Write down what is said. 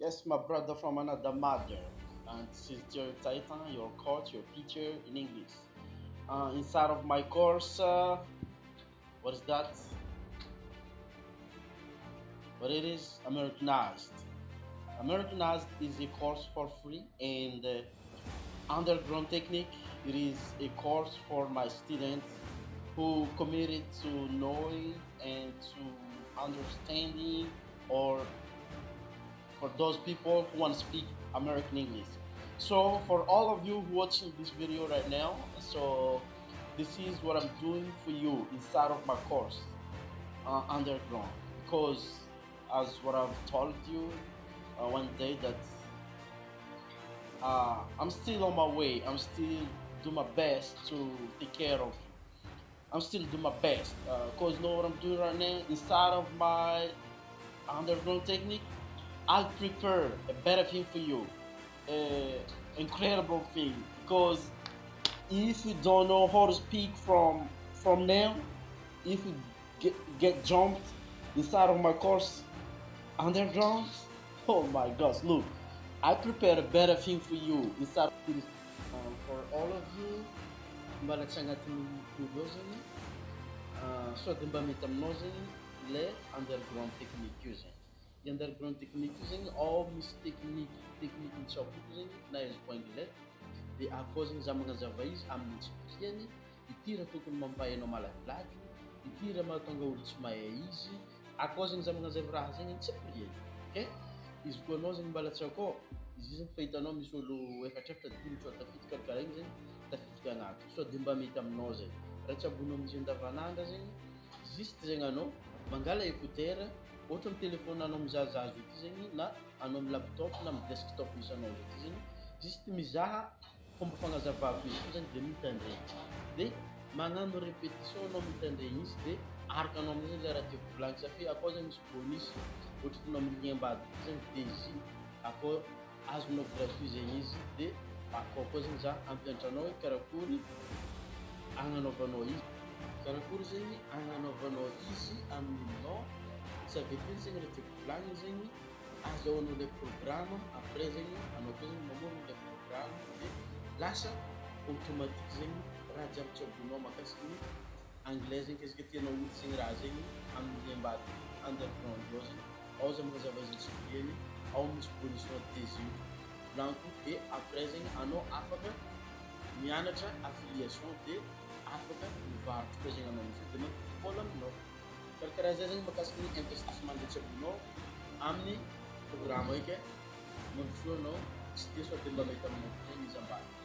Yes, my brother from another mother. And this is your Titan, your coach, your teacher in English. Inside of my course, what is that? What it is? Americanized. Americanized is a course for free, and underground technique. It is a course for my students who committed to knowing and to understanding, or for those people who want to speak American English. So for all of you watching this video right now, so this is what I'm doing for you inside of my course, underground, because as what I've told you one day that I'm still on my way. I'm still do my best to take care of you. I'm still do my best because know what I'm doing right now inside of my underground technique. I'll prepare a better thing for you, incredible thing. Because if you don't know how to speak from now, if you get jumped inside of my course underground, oh my gosh, look, I prepared a better thing for you inside of this. For all of you, mbola tsy agnatin'ny video zegny, sao dia mba mety aminao zegny le underground technique io zegny. I underground technique io zegny ao misy technique nitsaboako zegny na eziko anglais, dia akao zegny za magnazava izy amin'ny tsipriany, ity raha tokony mampahainao malakilaky, ity raha mahatonga olo tsy mahay izy, akao zegny za magnazava raha zegny tsipriany. Ok, izy koa anao zegny mbala tsy akao, izy zegny fa hitanao misy olo efatrefatra dimy tsao tafiditra karaha igny zegny tafiditra agnaty, sao dia mba mety aminao zegny raha tsy abonao amin'izy andavanandro zegny, juste zegny anao mangala écouteur, ohatra amin'ny téléphone anao mizahazaha ity zegny, na anao amin'ny laptop na amin'ny desktop misy anao ity zegny, juste mizaha fomba fagnazavako izy io zegny dia mitandregny, dia magnano répétition anao mitandregny izy, dia araka anao amin'izay le raha tiako volagny satria akao zegny misy bonus, ohatra tanao amin'ny lien ambadika zegny DG, akao azonao gratuit zegny izy, dia akao koa zegny za ampiantranao hoe karakory agnanaovanao izy, karakory zegny agnanaovanao izy aminao, tsy avekeo zegny raha tiako volagny zegny azahoanao le programme, après zegny anao koa zegny mamono le programme, dia lasa automatique zegny raha jiaby tsiabonao mahakasiky ny anglais zegny kesika tianao hity zegny raha zegny amin'ny ambadika underground ao zegny, ao za magnazava izy tsipriany, ao misy bonusnao TG blanco, dia après zegny anao afaka mianatra affiliation, dia afaka mivarotra koa zegny anao am'izay, dia mampifôla aminao. Karakaraha zay zegny mahakasiky ny investissement le tsiabonao amin'ny programme ika, mampisoa anao tsy dia sao dia mba mahita aminao zegny izy ambadika.